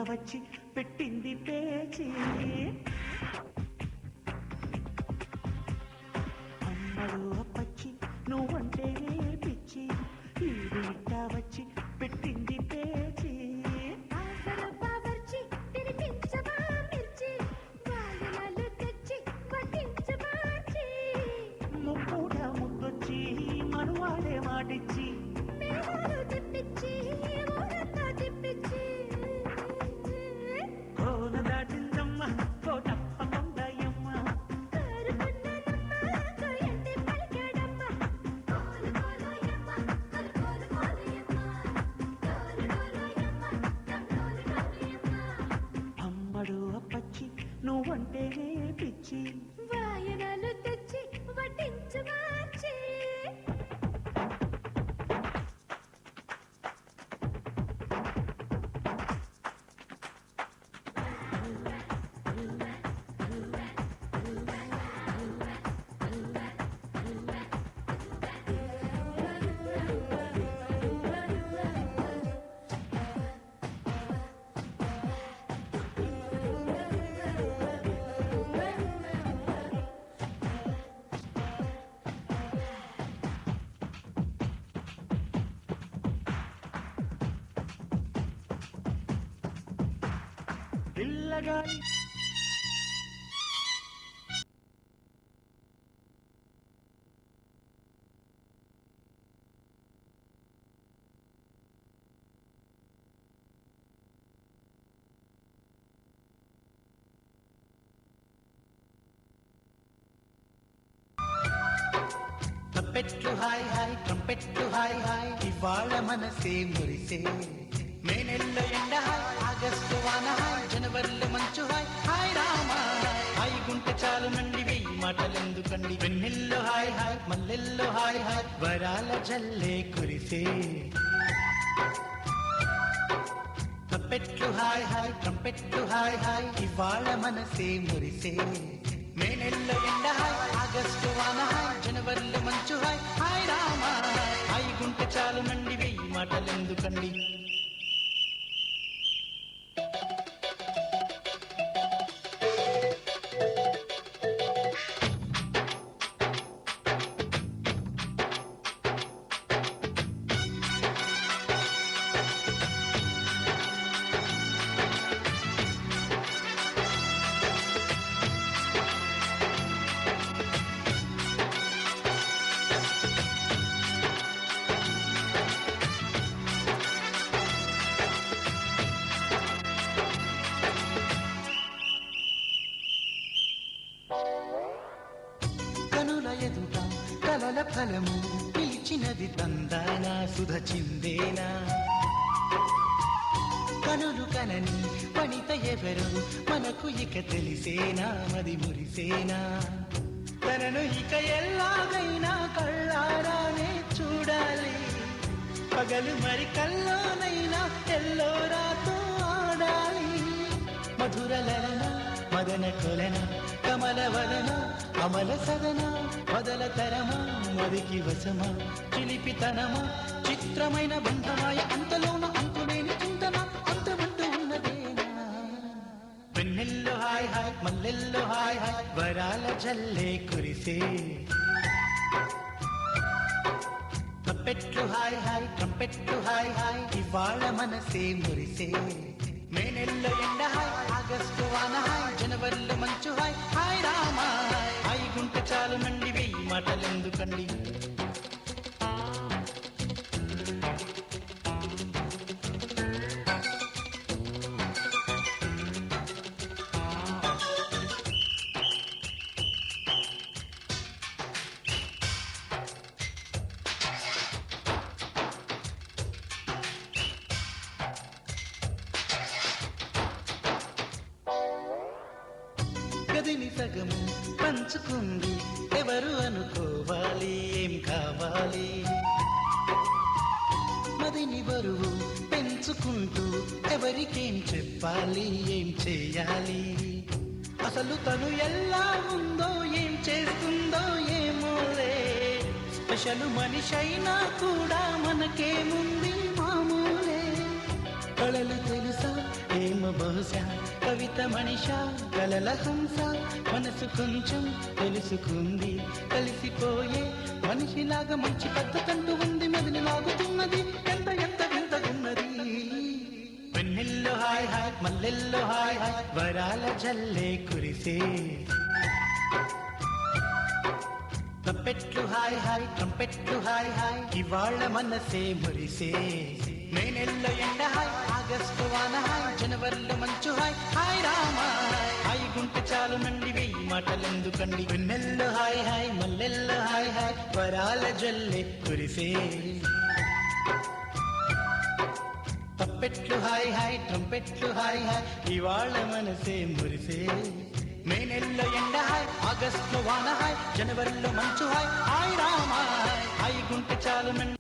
వచ్చి పెట్టింది పేచి అమ్మడు అప్పచ్చి నువ్వంటే పిచ్చి ఈడిట వచ్చి పెట్టింది పేచి ముప్పుడ ముద్దొచ్చి మనువాడే మాటిచ్చి కోన దాటిందమ్మ కోటప్ప కొందయమ్మ అమ్మడు అప్పచ్చి నువ్వంటే పిచ్చి వాయనాలు తెచ్చి వడ్డించమాచి పిల్లగాలి ట్రంపెట్లు హాయ్ హాయ్ ట్రంపెట్లు హాయ్ హాయ్ ఇవాళ మనసే మురిసే మే నెలలో ఎండ హాయ్ ఆగస్టు వాన హాయ్ జనవరిలో మంచు హాయ్ హాయ్ రామా హాయ్ గుంటె చాలు నండి వెయ్యి మాటలెందుకండి వెన్నెల్లో హాయ్ హాయ్ మల్లెల్లో హాయ్ హాయ్ వరాల జల్లే కురిసే ట్రంపెట్లు హాయ్ హాయ్ ట్రంపెట్లు హాయ్ హాయ్ ఇవాళ మనసే మురిసే మే నెలలో ఎండ హాయ్ ఆగస్టు వాన హాయ్ జనవరిలో మంచు హాయ్ హాయ్ రామా హాయ్ గుంటె చాలు నండి వెయ్యి మాటలెందుకండి కనుల ఎదుట కలల ఫలము పిలిచినది తందానా సుధ చిందేనా కనులు కనని వనిత ఎవరు మనకు ఇక తెలిసేనా మది మురిసేనా తనను ఇక ఎలాగైనా కళ్ళారానే చూడాలి పగలు మరి కల్లోనైనా ఎల్లోరాతో ఆడాలి మధుర లలన మదన కొలన కమల వలన అమల సదన వదల తరమా మదికి వశమా చిలిపితనమా చిత్రమైన బంధమాయ అంతలోన అంతులేని చింతన అంతమంటూ ఉన్నదేనా వెన్నెల్లో హాయ్ హాయ్ మల్లెల్లో హాయ్ హాయ్ వరాల జల్లే కురిసే ట్రంపెట్లు హాయ్ హాయ్ ట్రంపెట్లు హాయ్ హాయ్ ఇవాళ మనసే మురిసే మే నెలలో ఎండ హాయ్ ఆగస్టు వాన హాయ్ జనవరిలో మంచు హాయ్ హాయ్ రామా హాయ్ గుంటె చాలు నండి వెయ్యి మాటలెందుకండి గదిని సగము పంచుకుంది ఎవరు అనుకోవాలి ఏం కావాలి మదిని బరువు పెంచుకుంటూ ఎవరికేం చెప్పాలి ఏం చేయాలి అసలు తను ఎలా ఉందో ఏం చేస్తుందో ఏమోలే స్పెషల్ మనిషైనా కూడా మనకేముంది మామూలే కళలు తెలుసా ఏం ఏమో బహుశా కవిత మనిషా కలల హంస మనసు కొంచెం తెలుసుకుంది కలిసిపోయే మనిషిలాగా మంచి పద్ధతంటూ ఉంది మెదిని లాగుతున్నది ఎంత ఎంత వింతగున్నది వెన్నెల్లో హాయ్ హాయ్ మల్లెల్లో హాయ్ హాయ్ వరాల జల్లే కురిసే తప్పెట్లు హాయ్ హాయ్ ట్రంపెట్లు హాయ్ హాయ్ ఇవాళ మనసే మురిసే మే నెలలో ఎండ హాయ్ ఆగస్టు వాన హాయ్ జనవరిలో మంచు హాయ్ హాయ్ రామా హాయ్ గుంటె చాలు నండి వెయ్యి మాటలెందుకండి వెన్నెల్లో హాయ్ హాయ్ మల్లెల్లో హాయ్ హాయ్ వరాల జల్లే కురిసే తప్పెట్లు హాయ్ హాయ్ ట్రంపెట్లు హాయ్ హాయ్ ఇవాళ మనసే మురిసే మే నెలలో ఎండ హాయ్ ఆగస్టులో వాన హాయ్ జనవరిలో మంచు హాయ్ హాయ్ రామా హాయ్ గుంటె చాలు నండి